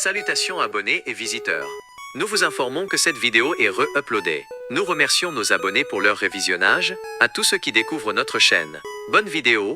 Salutations abonnés et visiteurs. Nous vous informons que cette vidéo est re-uploadée. Nous remercions nos abonnés pour leur révisionnage. À tous ceux qui découvrent notre chaîne, bonne vidéo.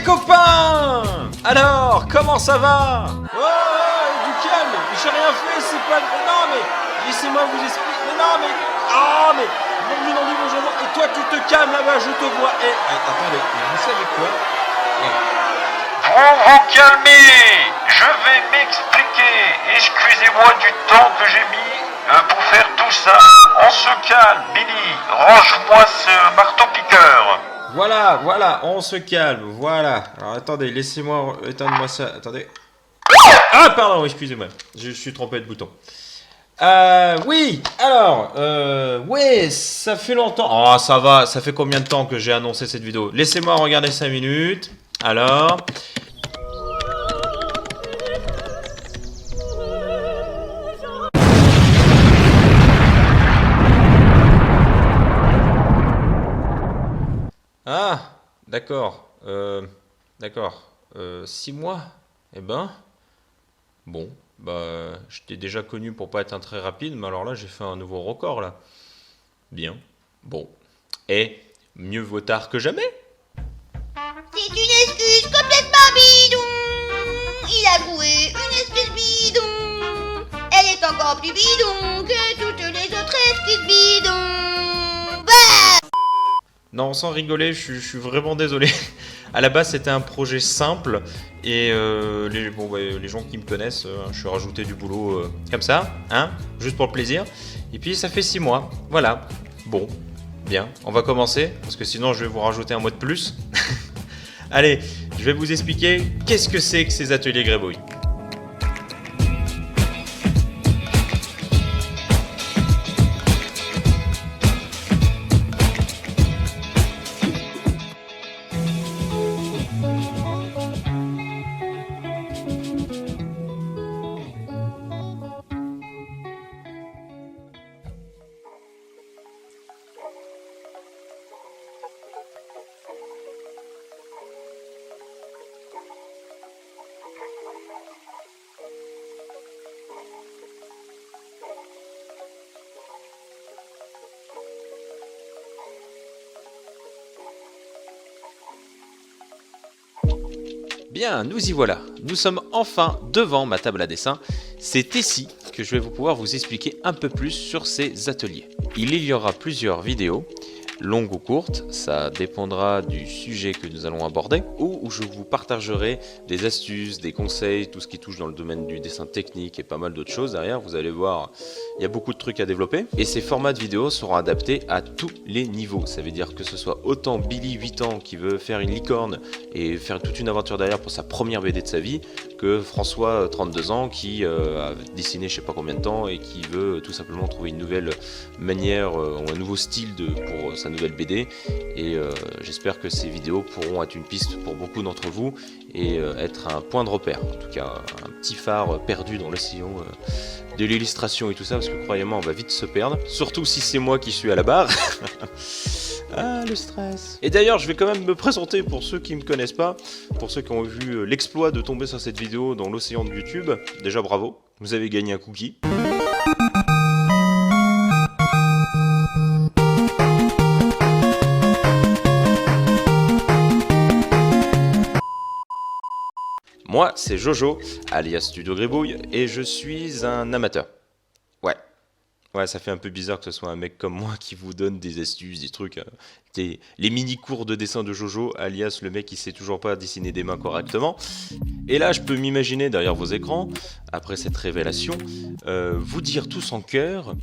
Copains! Alors, comment ça va? Oh, du calme, j'ai rien fait, c'est pas... Non mais, laissez-moi vous expliquer... Mais non mais... Ah mais... Bienvenue dans du bonjour. Et toi tu te calmes là-bas, je te vois. Attendez, vous savez quoi? Vous vous calmez, je vais m'expliquer. Excusez-moi du temps que j'ai mis pour faire tout ça. On se calme, Billy, range-moi ce marteau-piqueur. Voilà, on se calme, voilà. Alors attendez, laissez-moi éteindre-moi ça, attendez. Ah pardon, excusez-moi, je suis trompé de bouton. Oui, alors, ouais, ça fait longtemps. Oh, ça va, ça fait combien de temps que j'ai annoncé cette vidéo? Laissez-moi regarder 5 minutes. Alors... Ah, d'accord, d'accord, 6 mois, eh ben, bon, bah, j'étais déjà connu pour pas être un très rapide, mais alors là, j'ai fait un nouveau record, là. Bien, bon, et mieux vaut tard que jamais. C'est une excuse complètement bidon. Il a avoué une excuse bidon. Elle est encore plus bidon que toutes les autres excuses bidons. Bah! Non, sans rigoler, je suis vraiment désolé. À la base, c'était un projet simple et les gens qui me connaissent, je suis rajouté du boulot comme ça, hein, juste pour le plaisir. Et puis, ça fait 6 mois. Voilà. Bon, bien. On va commencer parce que sinon, je vais vous rajouter un mois de plus. Allez, je vais vous expliquer qu'est-ce que c'est que ces ateliers Grébouille. Bien, nous y voilà. Nous sommes enfin devant ma table à dessin. C'est ici que je vais pouvoir vous expliquer un peu plus sur ces ateliers. Il y aura plusieurs vidéos, longues ou courtes, ça dépendra du sujet que nous allons aborder, où je vous partagerai des astuces, des conseils, tout ce qui touche dans le domaine du dessin technique et pas mal d'autres choses derrière. Vous allez voir, il y a beaucoup de trucs à développer. Et ces formats de vidéos seront adaptés à tous les niveaux. Ça veut dire que ce soit autant Billy 8 ans qui veut faire une licorne et faire toute une aventure derrière pour sa première BD de sa vie, que François 32 ans qui a dessiné je sais pas combien de temps et qui veut tout simplement trouver une nouvelle manière ou un nouveau style pour sa nouvelle BD. Et j'espère que ces vidéos pourront être une piste pour beaucoup d'entre vous et être un point de repère, en tout cas un petit phare perdu dans l'océan de l'illustration et tout ça, parce que croyez-moi on va vite se perdre, surtout si c'est moi qui suis à la barre. Ah, le stress. Et d'ailleurs, je vais quand même me présenter pour ceux qui me connaissent pas, pour ceux qui ont vu l'exploit de tomber sur cette vidéo dans l'océan de YouTube. Déjà, bravo, vous avez gagné un cookie. Moi, c'est Jojo, alias Studio Gribouille, et je suis un amateur. Ouais, ça fait un peu bizarre que ce soit un mec comme moi qui vous donne des astuces, des trucs, les mini-cours de dessin de Jojo, alias le mec qui sait toujours pas dessiner des mains correctement. Et là, je peux m'imaginer derrière vos écrans, après cette révélation, vous dire tous en chœur...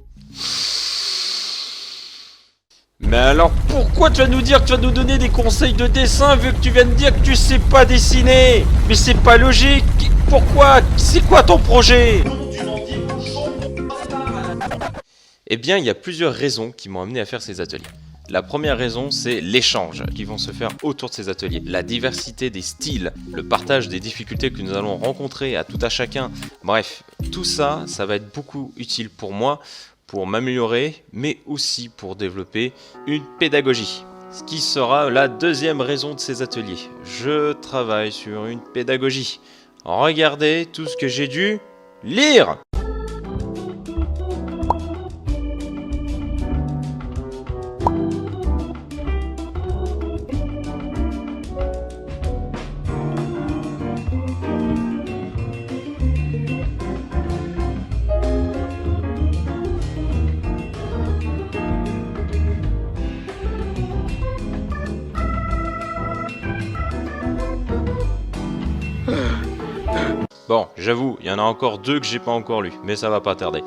Mais alors pourquoi tu vas nous dire que tu vas nous donner des conseils de dessin vu que tu viens de dire que tu sais pas dessiner? Mais c'est pas logique. Pourquoi? C'est quoi ton projet? Eh bien, il y a plusieurs raisons qui m'ont amené à faire ces ateliers. La première raison, c'est l'échange qui vont se faire autour de ces ateliers. La diversité des styles, le partage des difficultés que nous allons rencontrer à tout à chacun. Bref, tout ça, ça va être beaucoup utile pour moi, pour m'améliorer, mais aussi pour développer une pédagogie. Ce qui sera la deuxième raison de ces ateliers. Je travaille sur une pédagogie. Regardez tout ce que j'ai dû lire. Bon, j'avoue, il y en a encore deux que j'ai pas encore lu, mais ça va pas tarder.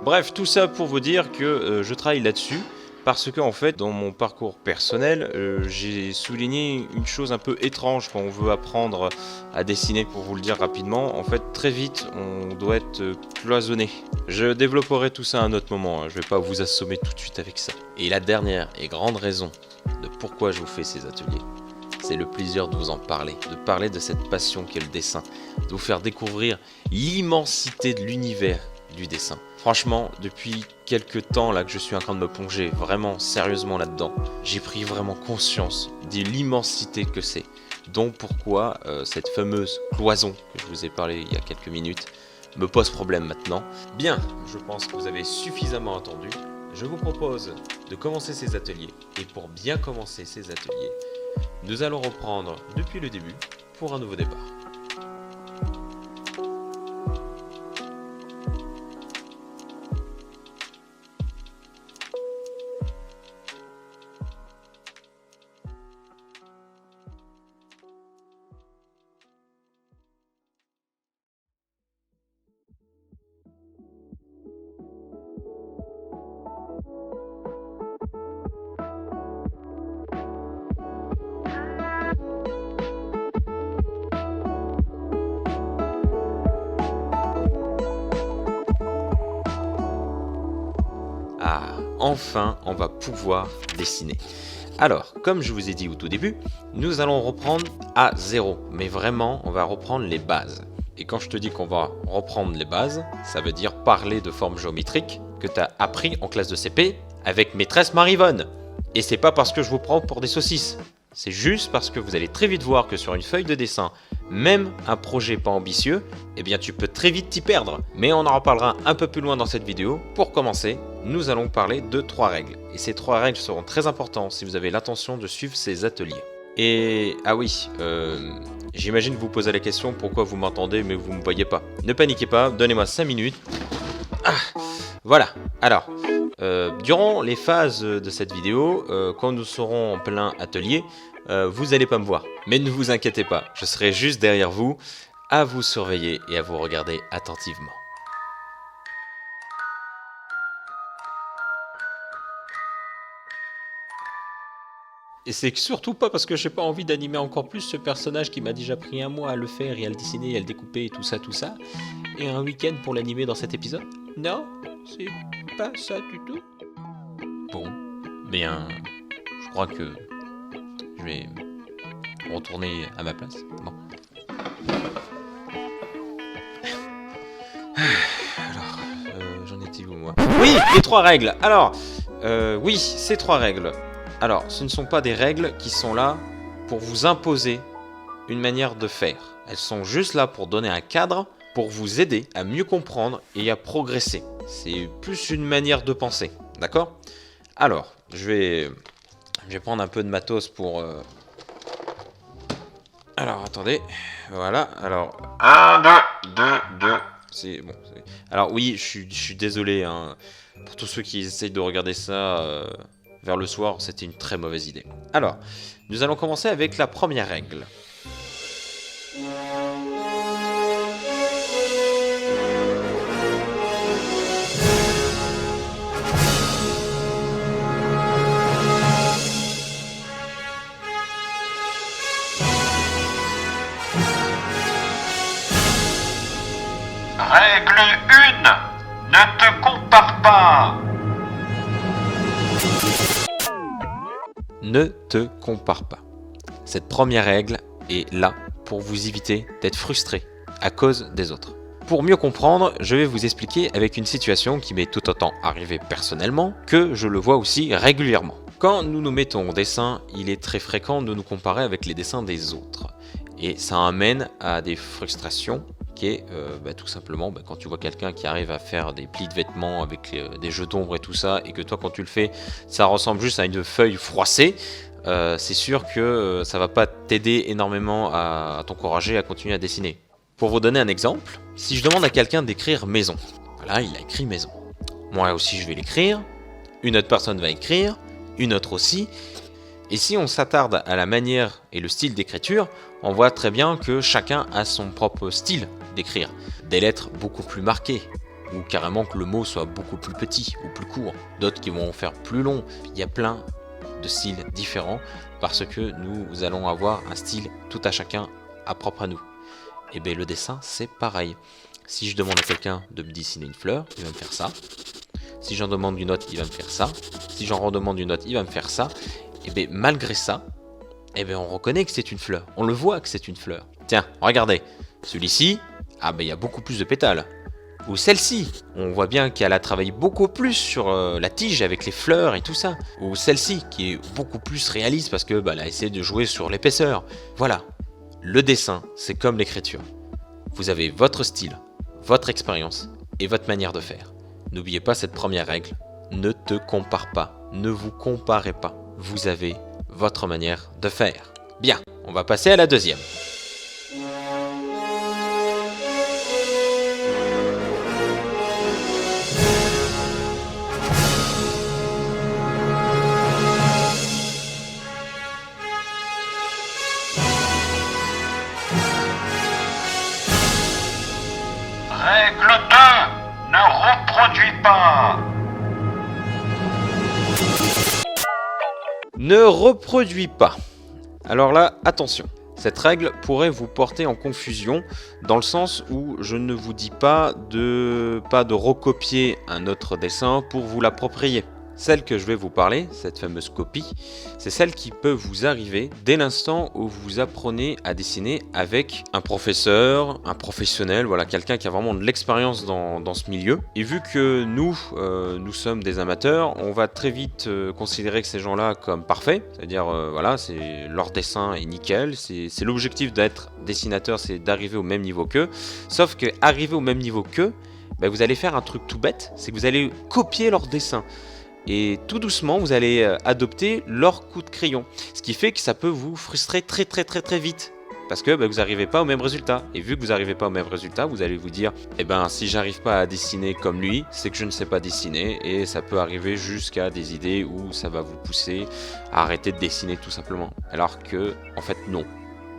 Bref, tout ça pour vous dire que je travaille là-dessus, parce que en fait, dans mon parcours personnel, j'ai souligné une chose un peu étrange quand on veut apprendre à dessiner. Pour vous le dire rapidement, en fait, très vite, on doit être cloisonné. Je développerai tout ça à un autre moment, hein. Je vais pas vous assommer tout de suite avec ça. Et la dernière et grande raison de pourquoi je vous fais ces ateliers, c'est le plaisir de vous en parler, de parler de cette passion qu'est le dessin, de vous faire découvrir l'immensité de l'univers du dessin. Franchement, depuis quelques temps là que je suis en train de me plonger vraiment sérieusement là-dedans, j'ai pris vraiment conscience de l'immensité que c'est. Donc pourquoi cette fameuse cloison que je vous ai parlé il y a quelques minutes me pose problème maintenant. Bien, je pense que vous avez suffisamment entendu. Je vous propose de commencer ces ateliers. Et pour bien commencer ces ateliers, nous allons reprendre depuis le début pour un nouveau départ. Ah, enfin, on va pouvoir dessiner. Alors, comme je vous ai dit au tout début, nous allons reprendre à zéro. Mais vraiment, on va reprendre les bases. Et quand je te dis qu'on va reprendre les bases, ça veut dire parler de formes géométriques que tu as appris en classe de CP avec maîtresse Marivonne. Et c'est pas parce que je vous prends pour des saucisses. C'est juste parce que vous allez très vite voir que sur une feuille de dessin, même un projet pas ambitieux, eh bien tu peux très vite t'y perdre. Mais on en reparlera un peu plus loin dans cette vidéo. Pour commencer, nous allons parler de 3 règles. Et ces 3 règles seront très importantes si vous avez l'intention de suivre ces ateliers. Et ah oui, j'imagine que vous posez la question pourquoi vous m'entendez mais vous ne me voyez pas. Ne paniquez pas, donnez-moi 5 minutes. Ah, voilà, alors... durant les phases de cette vidéo, quand nous serons en plein atelier, vous n'allez pas me voir. Mais ne vous inquiétez pas, je serai juste derrière vous, à vous surveiller et à vous regarder attentivement. Et c'est surtout pas parce que j'ai pas envie d'animer encore plus ce personnage qui m'a déjà pris un mois à le faire et à le dessiner et à le découper et tout ça, et un week-end pour l'animer dans cet épisode. Non, c'est pas ça du tout. Bon, bien, je crois que je vais retourner à ma place. Bon. Alors, j'en étais où moi? Oui, les 3 règles. Alors, oui, ces 3 règles. Alors, ce ne sont pas des règles qui sont là pour vous imposer une manière de faire. Elles sont juste là pour donner un cadre, pour vous aider à mieux comprendre et à progresser. C'est plus une manière de penser, d'accord? Alors, je vais prendre un peu de matos pour... Alors, attendez, voilà, alors... 1, 2, 2, 2. C'est bon. Alors oui, je suis désolé, hein, pour tous ceux qui essayent de regarder ça vers le soir, c'était une très mauvaise idée. Alors, nous allons commencer avec la première règle. Règle 1. Ne te compare pas. Ne te compare pas. Cette première règle est là pour vous éviter d'être frustré à cause des autres. Pour mieux comprendre, je vais vous expliquer avec une situation qui m'est tout autant arrivée personnellement que je le vois aussi régulièrement. Quand nous nous mettons au dessin, il est très fréquent de nous comparer avec les dessins des autres. Et ça amène à des frustrations qui est tout simplement quand tu vois quelqu'un qui arrive à faire des plis de vêtements avec des jeux d'ombre et tout ça, et que toi quand tu le fais, ça ressemble juste à une feuille froissée, c'est sûr que ça va pas t'aider énormément à t'encourager à continuer à dessiner. Pour vous donner un exemple, si je demande à quelqu'un d'écrire maison, voilà, il a écrit maison. Moi aussi je vais l'écrire, une autre personne va écrire, une autre aussi. Et si on s'attarde à la manière et le style d'écriture, on voit très bien que chacun a son propre style d'écrire. Des lettres beaucoup plus marquées, ou carrément que le mot soit beaucoup plus petit ou plus court. D'autres qui vont faire plus long. Il y a plein de styles différents parce que nous allons avoir un style tout à chacun à propre à nous. Et bien le dessin c'est pareil. Si je demande à quelqu'un de me dessiner une fleur, il va me faire ça. Si j'en demande une autre, il va me faire ça. Si j'en redemande une autre, il va me faire ça. Et bien malgré ça, on reconnaît que c'est une fleur. On le voit que c'est une fleur. Tiens, regardez. Celui-ci, il y a beaucoup plus de pétales. Ou celle-ci, on voit bien qu'elle a travaillé beaucoup plus sur la tige avec les fleurs et tout ça. Ou celle-ci, qui est beaucoup plus réaliste parce que elle a essayé de jouer sur l'épaisseur. Voilà. Le dessin, c'est comme l'écriture. Vous avez votre style, votre expérience et votre manière de faire. N'oubliez pas cette première règle. Ne te compare pas. Ne vous comparez pas. Vous avez votre manière de faire. Bien, on va passer à la deuxième. Règle 2. Ne reproduis pas. Ne reproduis pas. Alors là, attention. Cette règle pourrait vous porter en confusion dans le sens où je ne vous dis pas de recopier un autre dessin pour vous l'approprier. Celle que je vais vous parler, cette fameuse copie, c'est celle qui peut vous arriver dès l'instant où vous apprenez à dessiner avec un professeur, un professionnel, voilà, quelqu'un qui a vraiment de l'expérience dans ce milieu. Et vu que nous sommes des amateurs, on va très vite considérer que ces gens-là comme parfaits, c'est-à-dire voilà, c'est leur dessin est nickel, c'est l'objectif d'être dessinateur, c'est d'arriver au même niveau qu'eux. Sauf que arriver au même niveau qu'eux, vous allez faire un truc tout bête, c'est que vous allez copier leur dessin. Et tout doucement, vous allez adopter leur coup de crayon. Ce qui fait que ça peut vous frustrer très vite. Parce que vous n'arrivez pas au même résultat. Et vu que vous n'arrivez pas au même résultat, vous allez vous dire si j'arrive pas à dessiner comme lui, c'est que je ne sais pas dessiner. Et ça peut arriver jusqu'à des idées où ça va vous pousser à arrêter de dessiner tout simplement. Alors que, en fait, non.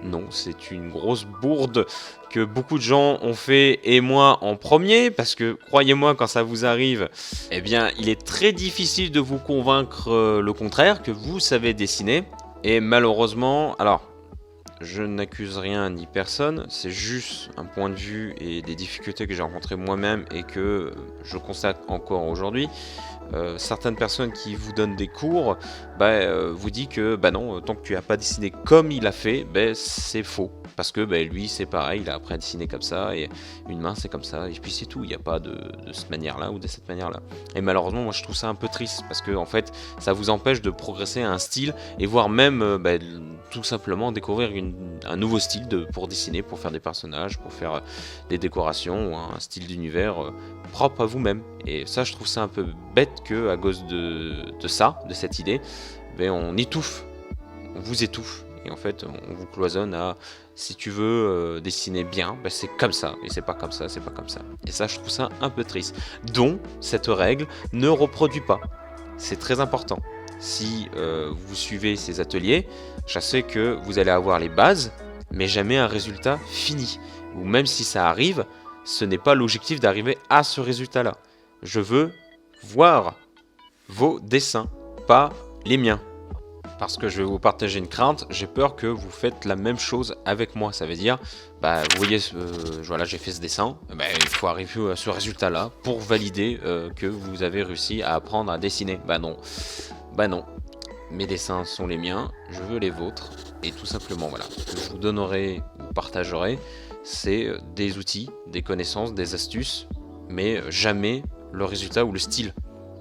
Non, c'est une grosse bourde que beaucoup de gens ont fait, et moi en premier, parce que croyez-moi, quand ça vous arrive, il est très difficile de vous convaincre le contraire, que vous savez dessiner. Et malheureusement, alors, je n'accuse rien ni personne, c'est juste un point de vue et des difficultés que j'ai rencontrées moi-même et que je constate encore aujourd'hui. certaines personnes qui vous donnent des cours vous dit que non, tant que tu n'as pas dessiné comme il a fait, c'est faux. Parce que lui c'est pareil, il a appris à dessiner comme ça, et une main c'est comme ça, et puis c'est tout, il n'y a pas de cette manière-là ou de cette manière-là. Et malheureusement, moi je trouve ça un peu triste, parce que en fait, ça vous empêche de progresser à un style, et voire même tout simplement découvrir un nouveau style pour dessiner, pour faire des personnages, pour faire des décorations, ou un style d'univers propre à vous-même. Et ça, je trouve ça un peu bête que, à cause de cette idée, on étouffe, on vous étouffe. Et en fait, on vous cloisonne à, si tu veux dessiner bien, c'est comme ça, et c'est pas comme ça, c'est pas comme ça. Et ça, je trouve ça un peu triste. Donc, cette règle ne reproduit pas. C'est très important. Si vous suivez ces ateliers, je sais que vous allez avoir les bases, mais jamais un résultat fini. Ou même si ça arrive, ce n'est pas l'objectif d'arriver à ce résultat-là. Je veux voir vos dessins, pas les miens. Parce que je vais vous partager une crainte, j'ai peur que vous faites la même chose avec moi. Ça veut dire, vous voyez, voilà, j'ai fait ce dessin, il faut arriver à ce résultat-là pour valider que vous avez réussi à apprendre à dessiner. Non, mes dessins sont les miens, je veux les vôtres, et tout simplement, voilà, ce que je vous donnerai ou partagerai, c'est des outils, des connaissances, des astuces, mais jamais le résultat ou le style.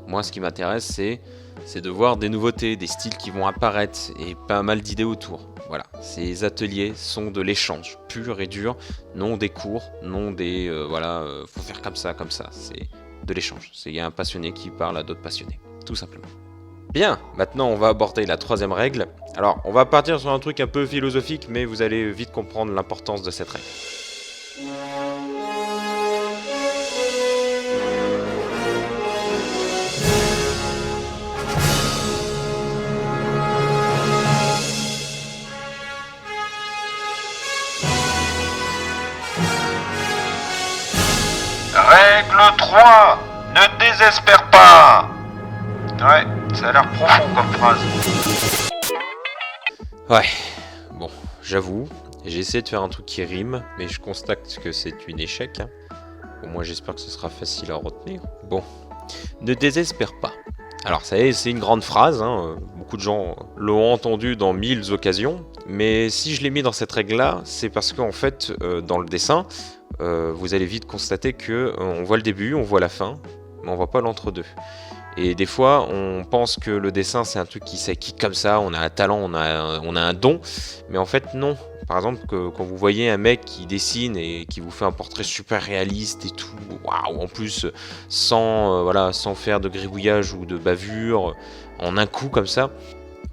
Moi, ce qui m'intéresse, c'est de voir des nouveautés, des styles qui vont apparaître et pas mal d'idées autour. Voilà, ces ateliers sont de l'échange pur et dur, non des cours, non des faut faire comme ça, c'est de l'échange. Il y a un passionné qui parle à d'autres passionnés, tout simplement. Bien, maintenant on va aborder la troisième règle. Alors, on va partir sur un truc un peu philosophique, mais vous allez vite comprendre l'importance de cette règle. Règle 3, ne désespère pas. Ouais, ça a l'air profond comme phrase. Ouais, bon, j'avoue, j'ai essayé de faire un truc qui rime, mais je constate que c'est un échec. Au moins j'espère que ce sera facile à retenir. Bon, ne désespère pas. Alors ça y est, c'est une grande phrase, beaucoup de gens l'ont entendu dans 1000 occasions, mais si je l'ai mis dans cette règle-là, c'est parce qu'en fait, dans le dessin, vous allez vite constater que on voit le début, on voit la fin, mais on voit pas l'entre-deux. Et des fois, on pense que le dessin, c'est un truc qui s'acquiert comme ça, on a un talent, on a un don, mais en fait non. Par exemple, quand vous voyez un mec qui dessine et qui vous fait un portrait super réaliste et tout, waouh, en plus sans faire de gribouillage ou de bavure, en un coup comme ça,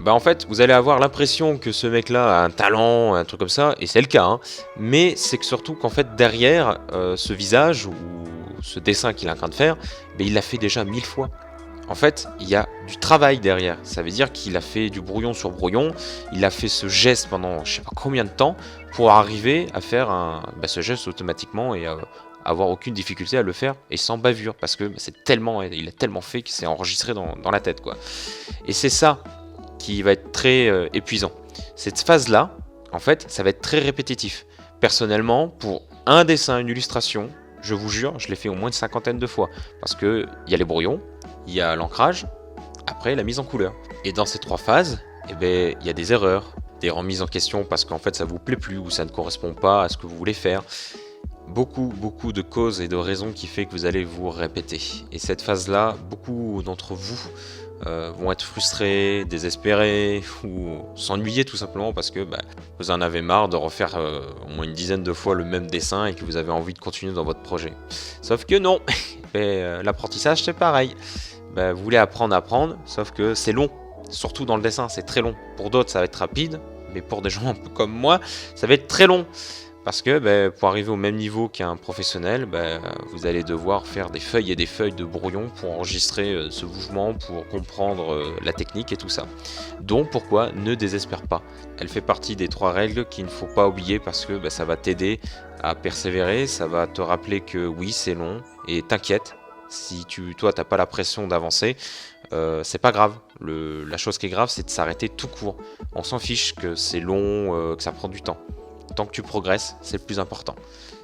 en fait, vous allez avoir l'impression que ce mec-là a un talent, un truc comme ça, et c'est le cas, mais c'est que surtout qu'en fait, derrière ce visage ou ce dessin qu'il est en train de faire, il l'a fait déjà 1000 fois. En fait, il y a du travail derrière. Ça veut dire qu'il a fait du brouillon sur brouillon, il a fait ce geste pendant je sais pas combien de temps pour arriver à faire ce geste automatiquement et avoir aucune difficulté à le faire et sans bavure, parce que il a tellement fait que c'est enregistré dans la tête, quoi. Et c'est ça qui va être très épuisant. Cette phase-là, en fait, ça va être très répétitif. Personnellement, pour un dessin, une illustration, je vous jure, je l'ai fait au moins une 50aine de fois, parce que il y a les brouillons, il y a l'ancrage, après la mise en couleur. Et dans ces 3 phases, il y a des erreurs, des remises en question parce qu'en fait ça vous plaît plus ou ça ne correspond pas à ce que vous voulez faire. Beaucoup de causes et de raisons qui fait que vous allez vous répéter. Et cette phase-là, beaucoup d'entre vous vont être frustrés, désespérés ou s'ennuyer tout simplement parce que vous en avez marre de refaire au moins une dizaine de fois le même dessin et que vous avez envie de continuer dans votre projet. Sauf que non, l'apprentissage c'est pareil. Vous voulez apprendre, sauf que c'est long, surtout dans le dessin, c'est très long. Pour d'autres ça va être rapide, mais pour des gens un peu comme moi, ça va être très long. Parce que pour arriver au même niveau qu'un professionnel, vous allez devoir faire des feuilles et des feuilles de brouillon pour enregistrer ce mouvement, pour comprendre la technique et tout ça. Donc pourquoi ne désespère pas. Elle fait partie des 3 règles qu'il ne faut pas oublier parce que ça va t'aider à persévérer, ça va te rappeler que oui c'est long et t'inquiète. Si toi t'as pas la pression d'avancer, c'est pas grave. La chose qui est grave c'est de s'arrêter tout court. On s'en fiche que c'est long, que ça prend du temps. Tant que tu progresses, c'est le plus important.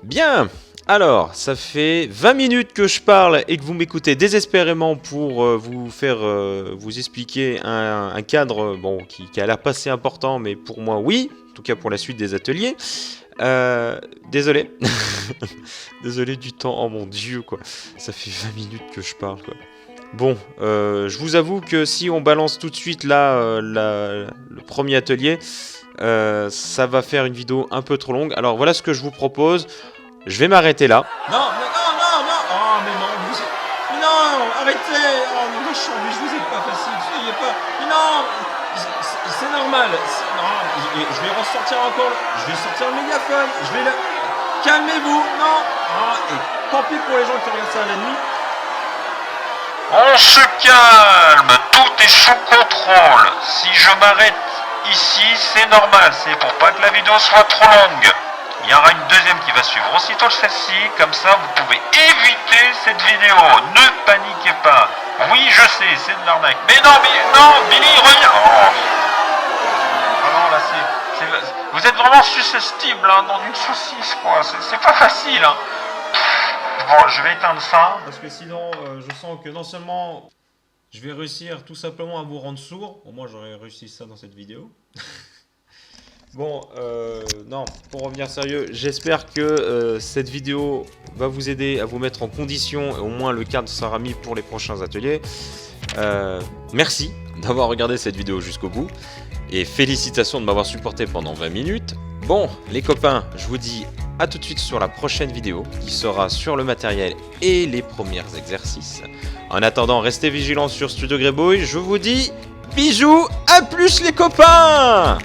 Bien, Alors, ça fait 20 minutes que je parle et que vous m'écoutez désespérément pour vous faire vous expliquer un cadre bon, qui a l'air pas si important, mais pour moi oui, en tout cas pour la suite des ateliers. Désolé. Désolé du temps, oh mon dieu quoi. Ça fait 20 minutes que je parle quoi. Bon, je vous avoue que si on balance tout de suite là le premier atelier, ça va faire une vidéo un peu trop longue. Alors voilà ce que je vous propose. Je vais m'arrêter là. Non, oh mais non, mais non, arrêtez. Oh mais je vous aide pas facile, soyez pas. Mais non, c'est normal. Non, je vais ressortir encore. Je vais sortir le mégaphone. Calmez-vous. Non. Et tant pis pour les gens qui regardent ça à la nuit. On se calme, tout est sous contrôle. Si je m'arrête ici, c'est normal, c'est pour pas que la vidéo soit trop longue. Il y aura une deuxième qui va suivre aussitôt celle-ci, comme ça vous pouvez éviter cette vidéo. Ne paniquez pas. Oui, je sais, c'est de l'arnaque. Mais non, Billy, reviens. Oh non, là, vous êtes vraiment susceptible hein, dans une saucisse, quoi. C'est pas facile, hein. Bon, je vais éteindre ça. Parce que sinon, je sens que non seulement je vais réussir tout simplement à vous rendre sourd. Au moins, j'aurais réussi ça dans cette vidéo. Bon, non, pour revenir sérieux, j'espère que cette vidéo va vous aider à vous mettre en condition, et au moins le cadre sera mis pour les prochains ateliers. Merci d'avoir regardé cette vidéo jusqu'au bout, et félicitations de m'avoir supporté pendant 20 minutes. Bon, les copains, je vous dis à tout de suite sur la prochaine vidéo, qui sera sur le matériel et les premiers exercices. En attendant, restez vigilants sur Studio Greyboy, je vous dis bisous, à plus les copains!